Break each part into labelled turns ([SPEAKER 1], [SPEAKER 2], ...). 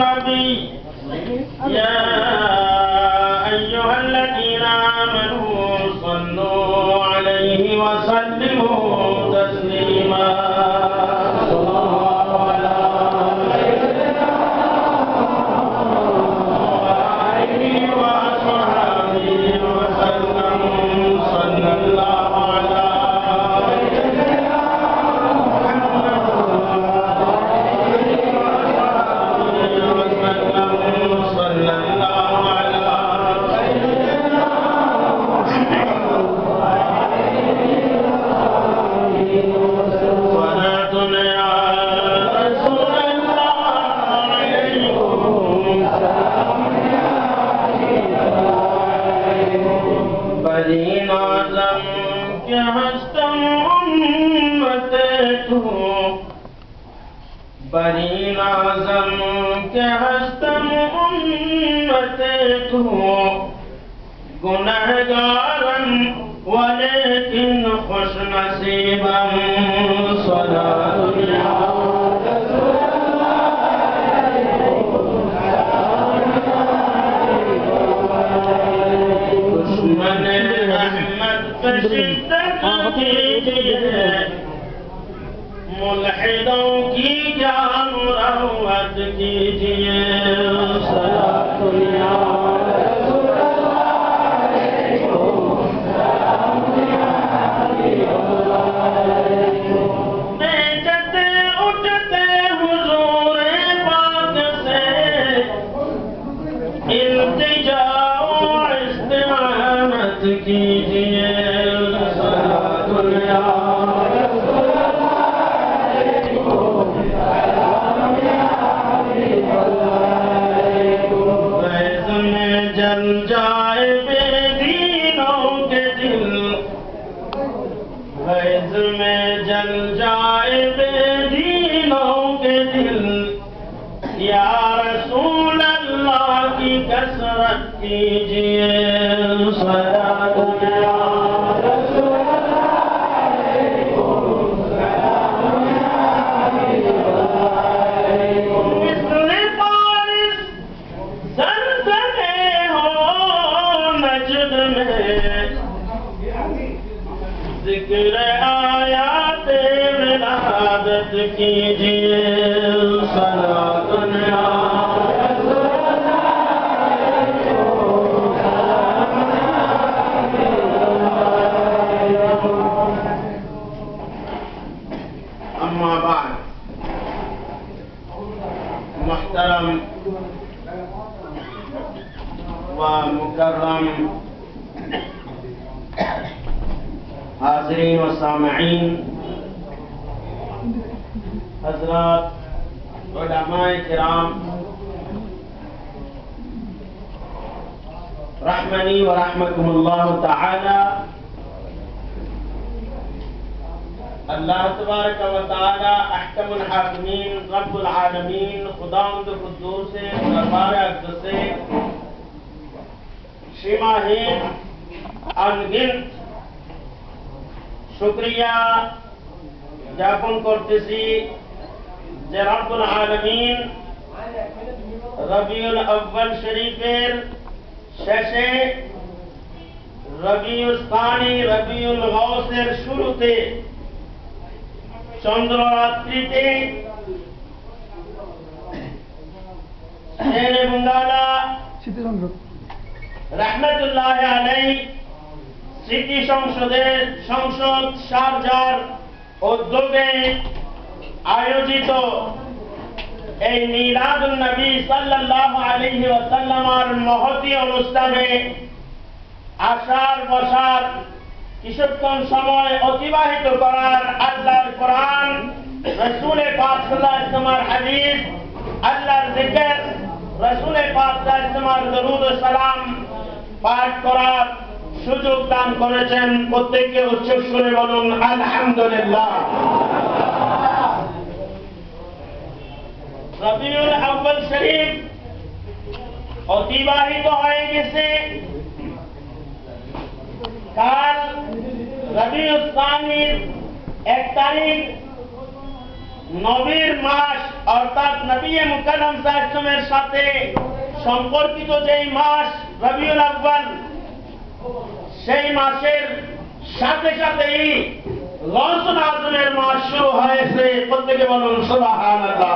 [SPEAKER 1] النبي يا أيها الذين آمنوا صلوا عليه وسلموا تسليما बरीन आज़म के हस्तम उम्मते तू गुनहगारन वलेकिन खुश नसीबम सलातुल्लाह दुश्मन अहमद पे शिद्दत कीजिए मुल्हिदों की जान रहमत कीजिए सलातुल्लाह बेचते उठते हुजूर पाक से इल्तिजा और इस्तिआनत कीजिए सलातुल्लाह जल जाए बेदीनों के दिल फैज़ में जल जाए बेदीनों के दिल या रसूल अल्लाह की कसरत कीजिए सलातुल्लाह जिक्र आयात विलादत कीजिए सलातुल्लाह अम्मा बाद मुहतरम व मुकर्रम हाज़रीन व सामईन हज़रात उलमाए किराम रहमनी व रहमकुमुल्लाह तआला अल्लाह तबारक व तआला अहकमुल हाकिमीन रब्बुल आलमीन खुदावंद कुद्दूस दरबार अक़दस से सीमाहीन अनगिनत शुक्रिया ज्ञापन करतेছি যে রব্বুল আলামিন রবিউল আউয়াল শরীফের শেষে রবিউল সানি রবিউল গাউসের শুরুতে চন্দ্ররাত্রিতে শেরে বঙ্গালা রহমতুল্লাহ আলাইহি স্মৃতি সংসদ শারজার উদ্যোগে আয়োজিত এই মিলাদুন নবী সাল্লাল্লাহু আলাইহি ওয়াসাল্লামের মহতী অনুষ্ঠানে আসার বসার কিছুক্ষণ সময় অতিবাহিত করার আল্লাহর কোরআন রাসূল পাক সাল্লাল্লাহু আলাইহি ওয়াসাল্লামের হাদিস আল্লাহর জিকির রাসূল পাক সাল্লাল্লাহু আলাইহি ওয়াসাল্লামের দরুদ ও সালাম পাঠ করার সুযোগ দান করেছেন প্রত্যেককে উচ্চ সুরে বলুন আলহামদুলিল্লাহ রবিউল আউয়াল শরীফ অতিবাহিত হয়ে গেছে কাল রবিউল সানির 1 তারিখ নবীর মাস অর্থাৎ নবী মুকাররম সাল্লাল্লাহু আলাইহি ওয়াসাল্লামের সাথে সম্পর্কিত যেই মাস রবিউল আউয়াল, সেই মাসের সাথে সাথেই রমজান আযমের মাস শুরু হয়েছে। প্রত্যেকে বলুন সুবহানাল্লাহ।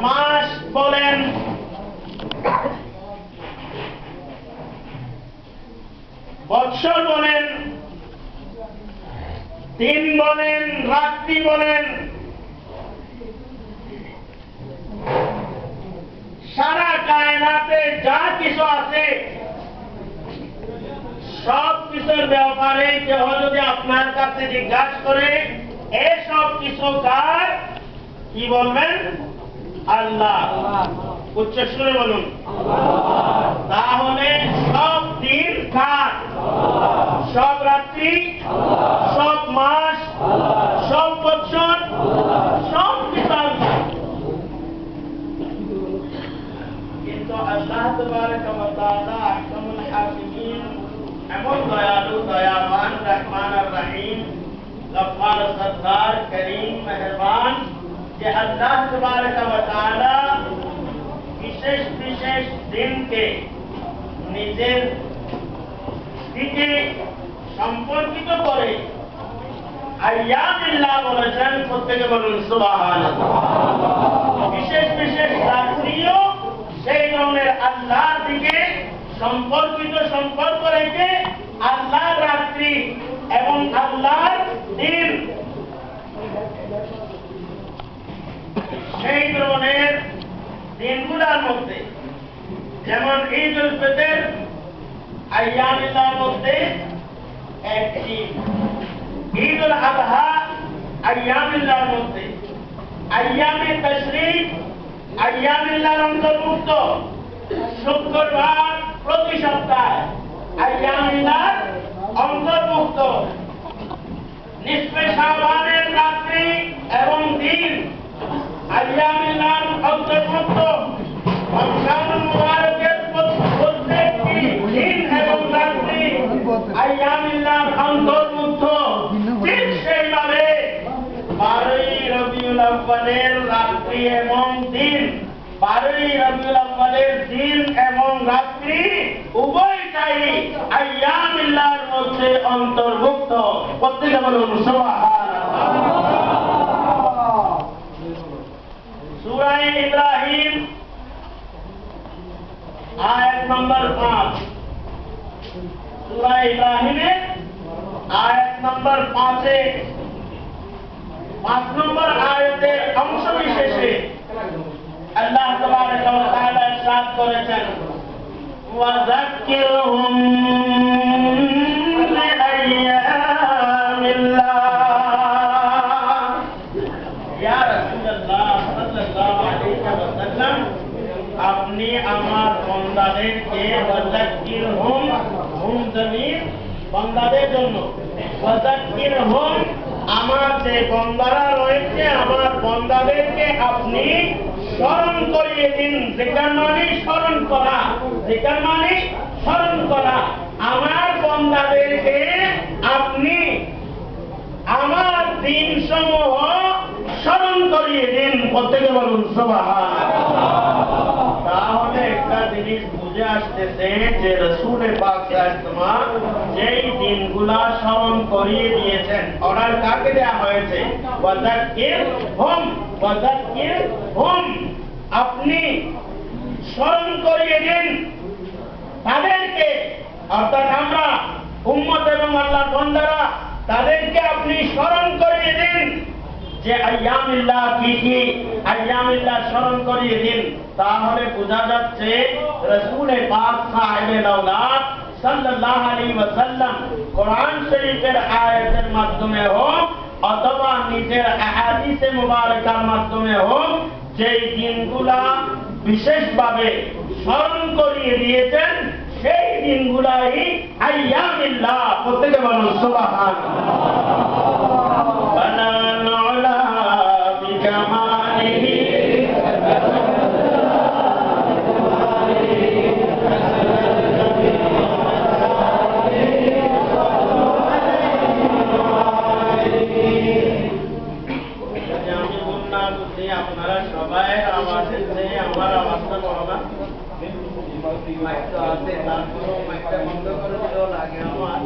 [SPEAKER 1] মাস বলেন, বৎসর বলেন, দিন বলেন, রাত্রি বলেন, সারা কায়নাতে যা কিছু আছে সব কিছুর ব্যাপারে কেউ যদি আপনার কাছে জিজ্ঞাসা করে এসব কিছু কার, কি বলবেন? আল্লাহ। উচ্চ সুরে বলুন। তাহলে সব দিন কার? সব রাত্রি, সব মাস, সব বৎসর, সব কিছু আল্লাহ। কিন্তু আল্লাহ তাবারাকা ওয়া তাআলা আহকামুল হাকিমিন, এমন দয়ালু, দয়াবান, রহমান আর রহিম, গফফার, সত্তার, করিম, মেহেরবান, যে আল্লাহ তাবারাকা ওয়া তাআলা বিশেষ বিশেষ দিনকে নিজের দিকে সম্পর্কিত করে আইয়ামিল্লাহ বলেছেন। প্রত্যেকে বলুন সুবহানাল্লাহ। বিশেষ বিশেষ রাত্রিও সেই ধরনের আল্লাহর দিকে সম্পর্কিত, সম্পর্ক রেখে আল্লাহর রাত্রি এবং আল্লাহর দিন, সেই ধরনের দিনগুলোর মধ্যে যেমন ঈদ উল ফিতর আইয়ামিল্লাহর মধ্যে একটি, ঈদ উল আযহা আইয়ামিল্লাহর মধ্যে, আইয়ামে তাশরীক আইয়ামিল্লাহর অন্তর্ভুক্ত, শুক্রবার প্রতি সপ্তাহে আইয়ামিল্লাহর অন্তর্ভুক্ত, নিসফে শাবানের রাত্রি এবং দিন আইয়ামিল্লাহর অন্তর্ভুক্ত, রমজানুল মুবারকের প্রত্যেকটি দিন এবং রাত্রি আইয়ামিল্লাহর অন্তর্ভুক্ত। ঠিক সেইভাবে 12ই রবিউল আউয়ালের রাত্রি এবং দিন, 12ই রবিউল আউয়ালের দিন এবং রাত্রি উভয়টাই আইয়ামিল্লাহর মধ্যে অন্তর্ভুক্ত। প্রত্যেকে বলুন সুবহানাল্লাহ। সূরা ইব্রাহিম আয়াত নম্বর 5, সূরা ইব্রাহিমের আয়াত নম্বর 5-এ 5 নম্বর আয়াতের অংশ বিশেষে আল্লাহ তাবারাকা ওয়া তাআলা ইরশাদ করেছেন, ওয়াযাক্কিরহুম বিআইয়ামিল্লাহ। ইয়া রাসূলুল্লাহ সাল্লাল্লাহু আলাইহি ওয়াসাল্লাম, আপনি আমার বান্দাদেরকে ওয়াযাক্কিরহুম, হুম জমির বান্দাদের জন্য, ওয়াযাক্কিরহুম আমার যে বান্দারা রয়েছে আমার বান্দাদেরকে আপনি স্মরণ করিয়ে দিন। জিকির মানে স্মরণ করা, জিকির মানে স্মরণ করা। আমার বান্দাদেরকে আপনি আমার দিনসমূহ স্মরণ করিয়ে দিন। প্রত্যেকে বলুন সুবহানাল্লাহ। তাহলে একটা জিনিস বুঝে আসতেছে যে রাসূল পাক সাল্লাল্লাহু আলাইহি ওয়াসাল্লাম যেই দিনগুলা স্মরণ করিয়ে দিয়েছেন, অর্ডার কাকে দেয়া হয়েছে? ওয়াযাক্কিরহুম, ওয়াযাক্কিরহুম, আপনি স্মরণ করিয়ে দিন তাদেরকে, অর্থাৎ আমরা উম্মত এবং আল্লাহর বান্দারা, তাদেরকে আপনি স্মরণ করিয়ে দিন যে আইয়ামিল্লাহ কি কি, আইয়ামিল্লাহ স্মরণ করিয়ে দিন। তাহলে বোঝা যাচ্ছে রাসূল পাক সাহেবে দাওলাত সাল্লাল্লাহু আলাইহি ওয়াসাল্লাম কোরআন শরীফের আয়াতের মাধ্যমে হোক অথবা নিজের আহাদিসে মুবারকার মাধ্যমে হোক, যেই দিনগুলা বিশেষভাবে স্মরণ করিয়ে দিয়েছেন সেই দিনগুলাই আইয়ামিল্লাহ। প্রত্যেকে বলুন সুবহানাল্লাহ। সবাই আওয়াজের চেয়ে আমার আওয়াজটা বড় না। মাইক তো আছে, তারপরেও মাইকটা বন্ধ করে দিলেও লাগে আমার।